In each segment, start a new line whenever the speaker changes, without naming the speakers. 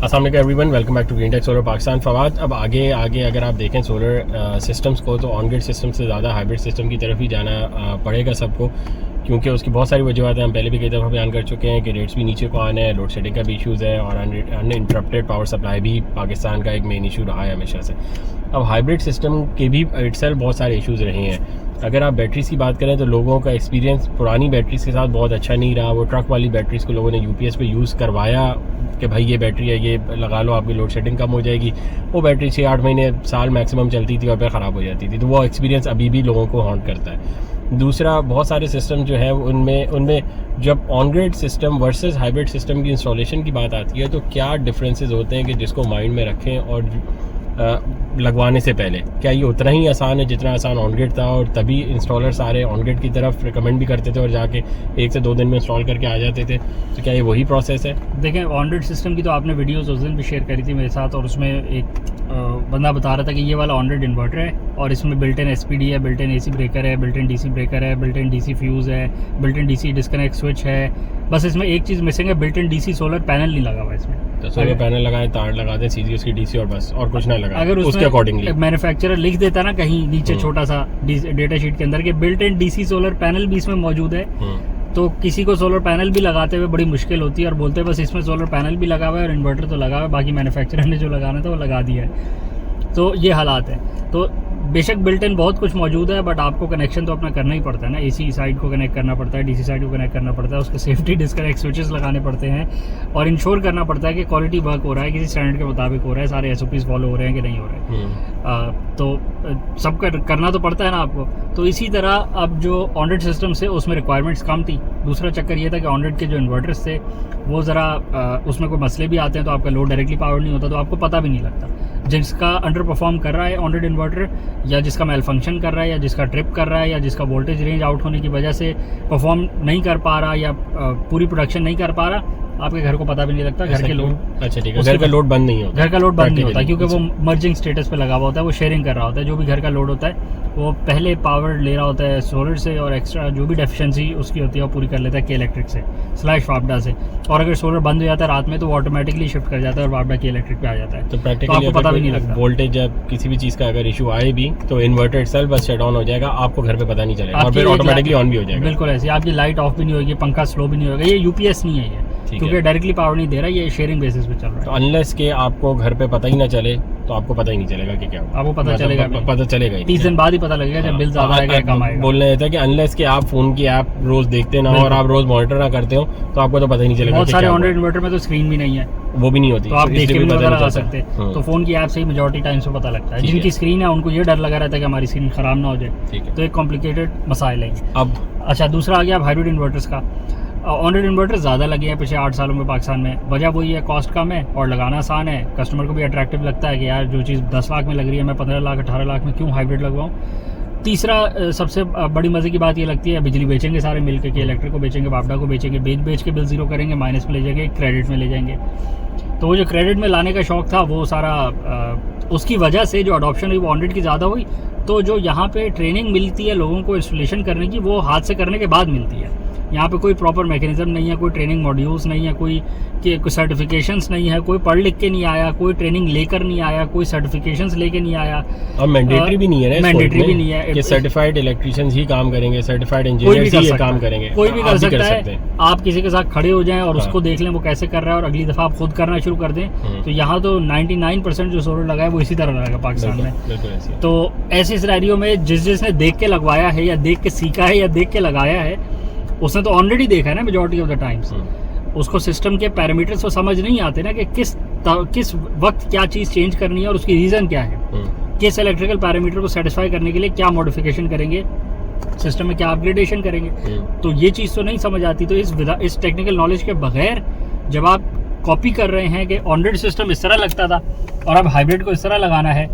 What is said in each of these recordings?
अस्सलाम वालेकुम everyone, welcome back to green tech solar Pakistan. Fawad, अब आगे अगर आप देखें सोलर सिस्टम्स को तो ऑन ग्रिड सिस्टम से ज़्यादा हाइब्रिड सिस्टम की तरफ ही जाना पड़ेगा सबको, क्योंकि उसकी बहुत सारी वजूहत हैं। हम पहले भी कई दफ़ा बयान कर चुके हैं कि रेट्स भी नीचे को आने हैं, लोड शेडिंग का भी इशूज़ है और अनइंटरप्टेड पावर सप्लाई भी पाकिस्तान का एक मेन इशू रहा है हमेशा से। अब हाइब्रिड सिस्टम के भी इटसेल्फ बहुत सारे इशूज़ रहे हैं। अगर आप बैटरीज की बात करें तो लोगों का एक्सपीरियंस पुरानी बैटरीज के साथ बहुत अच्छा नहीं रहा। वो ट्रक वाली बैटरीज को लोगों ने यूपीएस पे यूज़ करवाया कि भाई ये बैटरी है, ये लगा लो, आपकी लोड शेडिंग कम हो जाएगी। वो बैटरी 6-8 महीने साल मैक्सिमम चलती थी और फिर ख़राब हो जाती थी। तो वो एक्सपीरियंस अभी भी लोगों को हॉन्ट करता है। दूसरा, बहुत सारे सिस्टम जो है उनमें जब on grid system versus hybrid system की इंस्टॉलेशन की बात आती है तो क्या डिफरेंसेस होते हैं कि जिसको माइंड में रखें और लगवाने से पहले क्या ये उतना ही आसान है जितना आसान ऑन ग्रिड था, और तभी इंस्टॉलर सारे ऑन ग्रिड की तरफ रिकमेंड भी करते थे और जाके 1 से 2 दिन में इंस्टॉल करके आ जाते थे। तो क्या ये वही प्रोसेस है?
देखें, ऑन ग्रिड सिस्टम की तो आपने वीडियोस उस दिन भी शेयर करी थी मेरे साथ, और उसमें एक बंदा बता रहा था कि ये वाला ऑन ग्रिड इन्वर्टर है और इसमें बिल्ट इन एसपीडी है, बिल्ट इन एसी ब्रेकर है, बिल्ट इन डीसी ब्रेकर है, बिल्ट इन डीसी फ्यूज़ है, built in DC disconnect switch है। बस इसमें एक चीज़ मिसिंग है, built in DC solar panel नहीं लगा हुआ इसमें।
तो सोलर पैनल लगाए, तार लगा दें सीधी उसकी डीसी और बस, और कुछ ना लगा।
अगर
उसके अकॉर्डिंगली
मैन्युफैक्चरर लिख देता ना कहीं नीचे छोटा सा डेटा शीट के अंदर के built in DC solar panel भी इसमें मौजूद है, तो किसी को सोलर पैनल भी लगाते हुए बड़ी मुश्किल होती है और बोलते हैं बस इसमें सोलर पैनल भी लगा हुआ है और इन्वर्टर तो लगा हुआ है, बाकी मैन्युफैक्चरर ने जो लगाना था वो लगा दिया है। तो ये हालात है। तो बेशक बिल्ट इन बहुत कुछ मौजूद है, बट आपको कनेक्शन तो अपना करना ही पड़ता है ना। एसी साइड को कनेक्ट करना पड़ता है, डीसी साइड को कनेक्ट करना पड़ता है, उसके सेफ्टी डिस्कनेक्ट स्विचेस लगाने पड़ते हैं और इंश्योर करना पड़ता है कि क्वालिटी वर्क हो रहा है, किसी स्टैंडर्ड के मुताबिक हो रहा है, सारे एसओपीज फॉलो हो रहे हैं कि नहीं हो रहे हैं। तो सब करना तो पड़ता है ना आपको। तो इसी तरह अब जो ऑन ग्रिड सिस्टम से उसमें रिक्वायरमेंट्स कम थी। दूसरा चक्कर ये था कि ऑन ग्रिड के जो इन्वर्टर्स थे वो ज़रा उसमें कोई मसले भी आते हैं तो आपका लोड डायरेक्टली पावर नहीं होता, तो आपको पता भी नहीं लगता। जिसका अंडर परफॉर्म कर रहा है ऑन ग्रिड इन्वर्टर, या जिसका मेल फंक्शन कर रहा है, या जिसका ट्रिप कर रहा है, या जिसका वोल्टेज रेंज आउट होने की वजह से परफॉर्म नहीं कर पा रहा या पूरी प्रोडक्शन नहीं कर पा रहा, आपके घर को पता भी नहीं लगता। घर के लोड,
अच्छा ठीक है, घर का लोड बंद नहीं होता,
घर का लोड बंद नहीं होता क्योंकि वो मर्जिंग स्टेटस पे लगा हुआ होता है, वो शेयरिंग कर रहा होता है। जो भी घर का लोड होता है वो पहले पावर ले रहा होता है सोलर से, और एक्स्ट्रा जो भी डेफिशिएंसी उसकी होती है वो पूरी कर लेता है के इलेक्ट्रिक से / वापडा से। और अगर सोलर बंद हो जाता है रात में तो वो ऑटोमेटिकली शिफ्ट कर जाता है और वापडा के इलेक्ट्रिक पे आ जाता है।
तो प्रैक्टिकली
आपको पता भी नहीं लगता।
वोल्टेज जब किसी भी चीज़ का अगर इशू आए भी तो इन्वर्टर इटसेल्फ बस शट डाउन हो जाएगा, आपको घर पे पता नहीं चलेगा और फिर ऑटोमेटिकली ऑन भी हो जाएगा।
बिल्कुल ऐसे, आपकी लाइट ऑफ भी नहीं होगी, पंखा स्लो भी नहीं होगा। ये यूपीएस नहीं है ये, क्योंकि डायरेक्टली पावर नहीं दे रहा, ये शेयरिंग बेसिस पे चल रहा है।
तो अनलेस के आपको घर पे पता ही ना चले तो आपको पता ही नहीं चलेगा कि क्या होगा।
आपको पता चलेगा,
पता चलेगा
30 दिन बाद ही पता लगेगा जब बिल ज्यादा आएगा कम आएगा।
बोलना ये था कि अनलेस के आप फोन की ऐप रोज देखते ना हो और आप रोज मॉनिटर ना करते हो तो आपको तो पता ही नहीं चलेगा।
बहुत सारे ऑन ग्रिड इन्वर्टर में तो स्क्रीन भी नहीं है,
वो भी नहीं होती,
तो आप देख के भी पता लगा सकते। तो फोन की ऐप से ही मेजॉरिटी टाइम्स पे पता लगता है। जिनकी स्क्रीन है उनको ये डर लगा रहता है कि हमारी स्क्रीन खराब ना हो जाए, तो एक कॉम्प्लिकेटेड मसाइल है।
अब
अच्छा, दूसरा आ गया हाइब्रिड इन्वर्टर्स का। ऑन ग्रिड इन्वर्टर ज़्यादा लगे हैं पिछले 8 सालों में पाकिस्तान में। वजह वही है, कॉस्ट कम है और लगाना आसान है। कस्टमर को भी अट्रैक्टिव लगता है कि यार जो चीज़ 10 लाख में लग रही है मैं 15 लाख 18 लाख में क्यों हाइब्रिड लगवाऊँ। तीसरा सबसे बड़ी मज़े की बात ये लगती है, बिजली बेचेंगे सारे मिलकर के, इलेक्ट्रिक को बेचेंगे, वापडा को बेचेंगे, बेच के बिल ज़ीरो करेंगे, माइनस में ले जाएंगे, क्रेडिट में ले जाएंगे। तो वो जो क्रेडिट में लाने का शौक़ था वो सारा उसकी वजह से जो अडॉप्शन हुई वो ऑन ग्रिड की ज़्यादा हुई। तो जो यहाँ पे ट्रेनिंग मिलती है लोगों को इंस्टॉलेशन करने की, वो हाथ से करने के बाद मिलती है। यहाँ पे कोई प्रॉपर मैकेनिज्म नहीं है, कोई ट्रेनिंग मॉड्यूल्स नहीं है, कोई सर्टिफिकेशंस नहीं है, कोई पढ़ लिख के नहीं आया, कोई ट्रेनिंग लेकर नहीं आया, कोई सर्टिफिकेशंस लेके नहीं आया।
और मैंडेटरी भी नहीं है ना,
मैंडेटरी भी नहीं है
कि सर्टिफाइड इलेक्ट्रिशियंस ही काम करेंगे, सर्टिफाइड इंजीनियर्स ही काम करेंगे।
कोई भी कर सकता है। आप किसी के साथ खड़े हो जाएं और उसको देख लें वो कैसे कर रहा है और अगली दफा आप खुद करना शुरू कर दें। तो यहाँ तो 99% जो सोलर लगा है वो इसी तरह लगेगा पाकिस्तान में। तो ऐसे सिनेरियो में जिसने देख के लगवाया है या देख के सीखा है या देख के लगाया है, उसने तो ऑलरेडी देखा है ना मेजॉरिटी ऑफ द टाइम्स। उसको सिस्टम के पैरामीटर्स तो समझ नहीं आते ना कि किस वक्त क्या चीज़ चेंज करनी है और उसकी रीज़न क्या है, किस इलेक्ट्रिकल पैरामीटर को सेटिस्फाई करने के लिए क्या मॉडिफिकेशन करेंगे, सिस्टम में क्या अपग्रेडेशन करेंगे। तो ये चीज़ तो नहीं समझ आती। तो इस टेक्निकल नॉलेज के बगैर जब आप कॉपी कर रहे हैं कि ऑन ग्रिड सिस्टम इस तरह लगता था और अब हाइब्रिड को इस तरह लगाना है,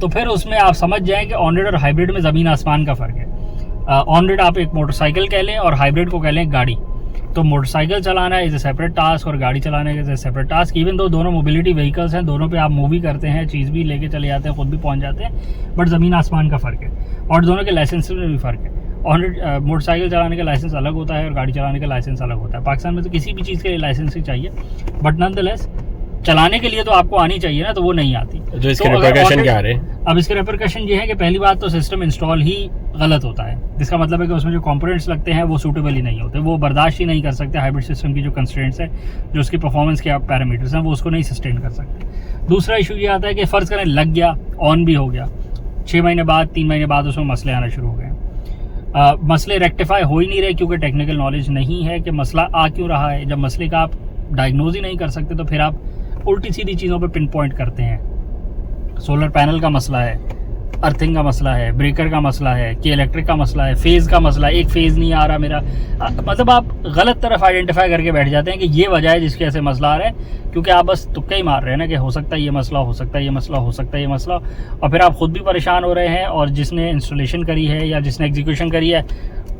तो फिर उसमें आप समझ जाएं कि ऑन ग्रिड और हाइब्रिड में ज़मीन आसमान का फ़र्क है। ऑन ग्रिड आप एक मोटरसाइकिल कह लें और हाइब्रिड को कह लें गाड़ी। तो मोटरसाइकिल चलाना इज़ ए सेपरेट टास्क और गाड़ी चलाना is a separate task. Even though दोनों मोबिलिटी व्हीकल्स हैं, दोनों पे आप मूव भी करते हैं, चीज़ भी लेके चले जाते हैं, खुद भी पहुंच जाते हैं, बट ज़मीन आसमान का फ़र्क है और दोनों के लाइसेंस में भी फ़र्क है। ऑन ग्रिड मोटरसाइकिल चलाने का लाइसेंस अलग होता है और गाड़ी चलाने का लाइसेंस अलग होता है। पाकिस्तान में तो किसी भी चीज़ के लिए लाइसेंस ही चाहिए, बट नॉनदलेस चलाने के लिए तो आपको आनी चाहिए ना, तो वो नहीं आती।
जो इसके रिपरकशन क्या आ रहे हैं?
अब इसके रिपरकशन ये है कि पहली बात तो सिस्टम इंस्टॉल ही गलत होता है, जिसका मतलब है कि उसमें जो कंपोनेंट्स लगते हैं वो सूटेबल ही नहीं होते, वो बर्दाश्त ही नहीं कर सकते हाइब्रिड सिस्टम की जो कंस्ट्रेंट्स है, जो उसकी परफॉर्मेंस के पैरामीटर्स हैं, वो उसको नहीं सस्टेन कर सकते। दूसरा इशू ये आता है कि फ़र्ज़ करें लग गया, ऑन भी हो गया, 6 महीने बाद 3 महीने बाद उसमें मसले आना शुरू हो गए। मसले रेक्टिफाई हो ही नहीं रहे क्योंकि टेक्निकल नॉलेज नहीं है कि मसला आ क्यों रहा है। जब मसले का आप डायग्नोज ही नहीं कर सकते तो फिर आप उल्टी सीधी चीज़ों पे पिन पॉइंट करते हैं। सोलर पैनल का मसला है, अर्थिंग का मसला है, ब्रेकर का मसला है, कि इलेक्ट्रिक का मसला है, फेज़ का मसला है, एक फेज़ नहीं आ रहा मेरा, मतलब आप गलत तरफ आइडेंटिफाई करके बैठ जाते हैं कि ये वजह है जिसकी वजह से मसला आ रहा है, क्योंकि आप बस तुक्का ही मार रहे हैं ना कि हो सकता है ये मसला, हो सकता है ये मसला, हो सकता है ये मसला, और फिर आप खुद भी परेशान हो रहे हैं और जिसने इंस्टॉलेशन करी है या जिसने एग्जीक्यूशन करी है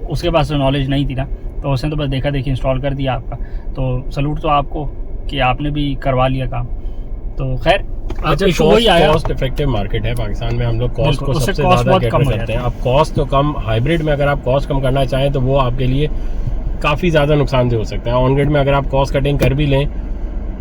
उसके पास तो नॉलेज नहीं थी ना, तो उसने तो बस देखा देखी इंस्टॉल कर दिया आपका। तो सलूट तो आपको कि आपने भी करवा लिया काम। तो खैर
कॉस्ट इफेक्टिव मार्केट है पाकिस्तान में, हम लोग कॉस्ट को सबसे ज़्यादा कैटर करते हैं। अब कॉस्ट तो कम, हाइब्रिड में अगर आप कॉस्ट कम करना चाहें तो वो आपके लिए काफ़ी ज़्यादा नुकसानदेह हो सकता है। ऑन ग्रिड में अगर आप कॉस्ट कटिंग कर भी लें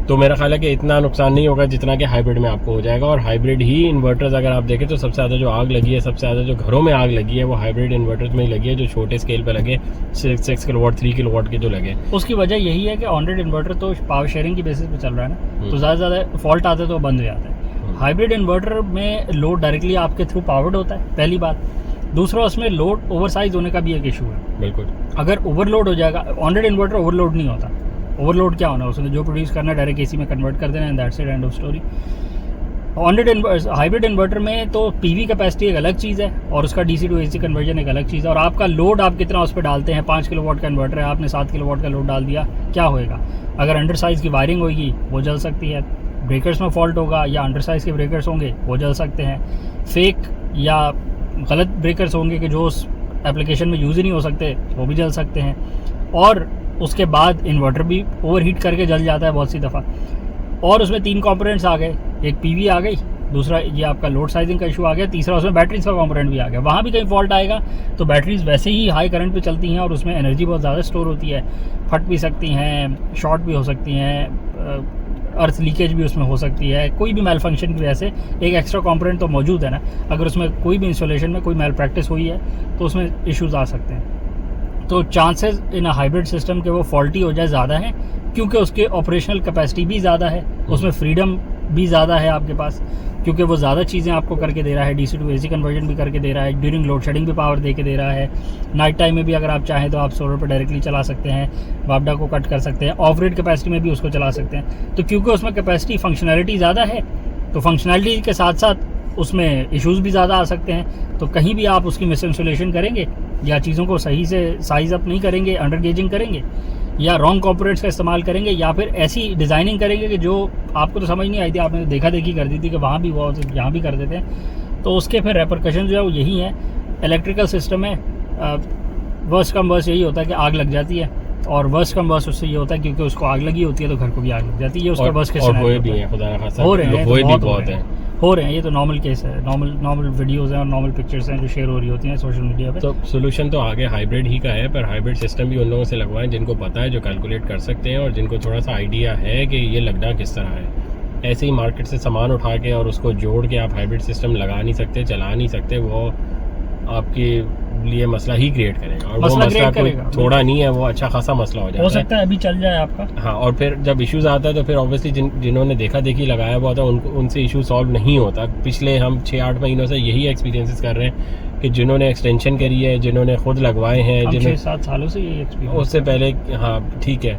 तो मेरा ख्याल है कि इतना नुकसान नहीं होगा जितना कि हाइब्रिड में आपको हो जाएगा। और हाइब्रिड ही इन्वर्टर्स अगर आप देखें तो सबसे ज़्यादा जो आग लगी है, सबसे ज़्यादा जो घरों में आग लगी है वो हाइब्रिड इन्वर्टर्स में ही लगी है, जो छोटे स्केल पे लगे 6 किलोवाट 3 किलोवाट के जो लगे।
उसकी वजह यही है कि ऑन ग्रिड इन्वर्टर तो पावर शेयरिंग की बेसिस पे चल रहा है ना, तो ज़्यादा ज़्यादा फॉल्ट आते तो बंद हो जाता है। हाइब्रिड इन्वर्टर में लोड डायरेक्टली आपके थ्रू पावर्ड होता है, पहली बात। दूसरा उसमें लोड ओवरसाइज होने का भी एक इशू है।
बिल्कुल, अगर
ओवरलोड हो जाएगा, ऑन ग्रिड इन्वर्टर ओवरलोड नहीं होता। ओवरलोड क्या होना है, उसने जो प्रोड्यूस करना है डायरेक्ट एसी में कन्वर्ट कर देना है, that's it, end of story. Hybrid inverter में तो पीवी कैपेसिटी एक अलग चीज़ है और उसका डीसी टू एसी कन्वर्जन एक अलग चीज़ है, और आपका लोड आप कितना उस पर डालते हैं। 5 किलोवाट का इन्वर्टर है, आपने 7 किलोवाट का लोड डाल दिया, क्या होएगा? अगर अंडर साइज़ की वायरिंग होगी वो जल सकती है, ब्रेकर्स में फॉल्ट होगा या अंडर साइज़ के ब्रेकर्स होंगे वो जल सकते हैं, फेक या गलत ब्रेकर्स होंगे कि जो उस एप्लीकेशन में यूज़ ही नहीं हो सकते वो भी जल सकते हैं, और उसके बाद इन्वर्टर भी ओवरहीट करके जल जाता है बहुत सी दफ़ा। और उसमें 3 कंपोनेंट्स आ गए, एक पीवी आ गई, दूसरा ये आपका लोड साइजिंग का इशू आ गया, तीसरा उसमें बैटरीज का कंपोनेंट भी आ गया। वहाँ भी कहीं फॉल्ट आएगा तो बैटरीज वैसे ही हाई करंट पे चलती हैं और उसमें एनर्जी बहुत ज़्यादा स्टोर होती है, फट भी सकती हैं, शॉर्ट भी हो सकती हैं, अर्थ लीकेज भी उसमें हो सकती है, कोई भी मेल फंक्शन की वजह से एक एक्स्ट्रा कंपोनेंट तो मौजूद है ना। अगर उसमें कोई भी इंस्टॉलेशन में कोई मेल प्रैक्टिस हुई है तो उसमें इश्यूज आ सकते हैं। तो chances in a hybrid system के वो फॉल्टी हो जाए ज़्यादा है, क्योंकि उसके ऑपरेशनल कैपेसिटी भी ज़्यादा है, उसमें फ्रीडम भी ज़्यादा है आपके पास, क्योंकि वो ज़्यादा चीज़ें आपको करके दे रहा है, डीसी टू एसी कन्वर्जन भी करके दे रहा है, ड्यूरिंग लोड शेडिंग भी पावर दे के दे रहा है, नाइट टाइम में भी अगर आप चाहें तो आप सोलर पर डायरेक्टली चला सकते हैं, वापडा को कट कर सकते हैं, ऑफ ग्रिड कैपेसिटी में भी उसको चला सकते हैं। तो क्योंकि उसमें कैपेसिटी फंक्शनैलिटी ज़्यादा है तो फंक्शनैलिटी के साथ साथ उसमें इश्यूज़ भी ज़्यादा आ सकते हैं। तो कहीं भी आप उसकी मिस इंस्टॉलेशन करेंगे या चीज़ों को सही से साइज़ अप नहीं करेंगे, अंडर गेजिंग करेंगे या रॉन्ग कंपोनेंट्स का इस्तेमाल करेंगे या फिर ऐसी डिज़ाइनिंग करेंगे कि जो आपको तो समझ नहीं आई थी, आपने देखा देखी कर दी थी कि वहाँ भी वो यहाँ भी कर देते हैं, तो उसके फिर रेपरकशन जो है वो यही है। इलेक्ट्रिकल सिस्टम में वर्स्ट कम वर्स्ट यही होता है कि आग लग जाती है, और वर्स्ट कम वर्स्ट उससे ये होता है क्योंकि उसको आग लगी होती है तो घर को भी आग लग जाती है, उसका वर्स्ट केस हो रहे हैं। ये तो नॉर्मल केस है, नॉर्मल वीडियोस हैं और नॉर्मल पिक्चर्स हैं जो शेयर हो रही होती हैं सोशल मीडिया पे।
तो सोल्यूशन तो आगे हाइब्रिड ही का है, पर हाइब्रिड सिस्टम भी उन लोगों से लगवाएं जिनको पता है, जो कैलकुलेट कर सकते हैं और जिनको थोड़ा सा आइडिया है कि ये लगना किस तरह है। ऐसे ही मार्केट से सामान उठा के और उसको जोड़ के आप हाइब्रिड सिस्टम लगा नहीं सकते, चला नहीं सकते, वो आपके लिए मसला ही क्रिएट करेगा, और वो मसला कोई थोड़ा नहीं है, वो अच्छा खासा मसला हो जाता है।
हो सकता है अभी चल जाए आपका।
हाँ, और फिर जब इश्यूज आता है तो फिर ऑब्वियसली जिन्होंने देखा देखी लगाया हुआ था उनसे इशू सॉल्व नहीं होता। पिछले हम 6-8 महीनों से यही एक्सपीरियंसेस कर रहे हैं कि जिन्होंने एक्सटेंशन करी है, जिन्होंने खुद लगवाए हैं, जिन्होंने
6-7 सालों से यही एक्सपीरियंस,
उससे पहले, हाँ ठीक है,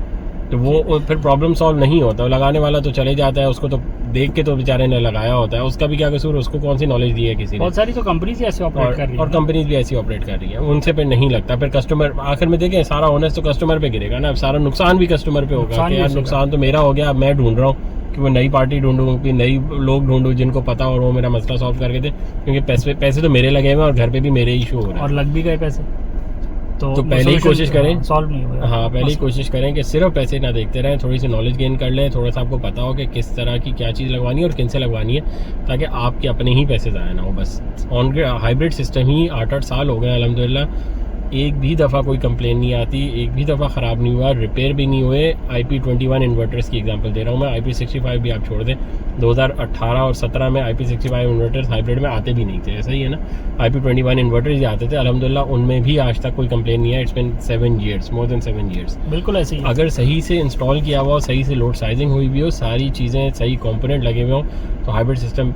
तो वो फिर प्रॉब्लम सॉल्व नहीं होता। लगाने वाला तो चले जाता है, उसको तो देख के तो बेचारे ने लगाया होता है, उसका भी क्या कसूर, उसको कौन सी नॉलेज दी है किसी ने।
बहुत सारी तो कंपनीज ऐसे ऑपरेट कर रही है,
और कंपनीज भी ऐसी ऑपरेट कर रही है, उनसे पे नहीं लगता। फिर कस्टमर आखिर में देखें, सारा ओनर्स तो कस्टमर पे गिरेगा ना, सारा नुकसान भी कस्टमर पे होगा कि यार नुकसान तो मेरा हो गया, अब मैं ढूंढ रहा हूँ कि वो नई पार्टी ढूंढूं, कि नई लोग ढूंढूं जिनको पता और वो मेरा मसला सॉल्व करके दे, क्योंकि पैसे तो मेरे लगे हुए और घर पे भी मेरे इशू हो रहे हैं
और लग भी गए पैसे। तो
पहले ही कोशिश करें,
सॉल्व नहीं होगा।
हाँ, पहले ही कोशिश करें कि सिर्फ पैसे ना देखते रहें, थोड़ी सी नॉलेज गेन कर लें, थोड़ा सा आपको पता हो कि किस तरह की क्या चीज़ लगवानी है और किन से लगवानी है, ताकि आपके अपने ही पैसे ज़ाया ना हो। बस ऑन हाइब्रिड सिस्टम ही 8-8 साल हो गए अल्हम्दुलिल्लाह, एक भी दफ़ा कोई कंप्लेन नहीं आती, एक भी दफ़ा ख़राब नहीं हुआ, रिपेयर भी नहीं हुए। IP21 इन्वर्टर्स की एग्जांपल दे रहा हूँ मैं, IP65 भी आप छोड़ दें, 2018 और 17 में IP65 इन्वर्टर्स हाइब्रिड में आते भी नहीं थे, ऐसा ही है ना। IP21 इन्वर्टर्स ही आते थे, अल्हम्दुलिल्लाह उनमें भी आज तक कोई कंप्लेन नहीं है। It's been 7 years, more than 7 years.
बिल्कुल ऐसे ही।
अगर सही से इंस्टॉल किया हुआ हो, सही से लोड साइजिंग हुई भी हो, सारी चीज़ें सही कॉम्पोनेंट लगे हुए हों, तो हाइब्रिड सिस्टम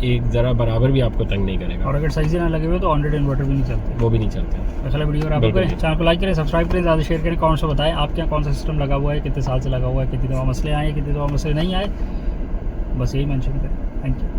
एक ज़रा बराबर भी आपको तंग नहीं करेगा।
और अगर सही से ना लगे हुए तो ऑन ग्रिड इन्वर्टर भी नहीं चलते,
वो भी नहीं चलते।
अच्छा वीडियो अगर आपको चैनल को लाइक करें, सब्सक्राइब करें, ज़्यादा शेयर करें, कमेंट्स में बताएं आपके यहाँ कौन सा सिस्टम लगा हुआ है, कितने साल से लगा हुआ है, कितनी दफ़ा मसले आए, कितनी दफ़ा मसले नहीं आए, बस यही मेंशन करें। Thank you.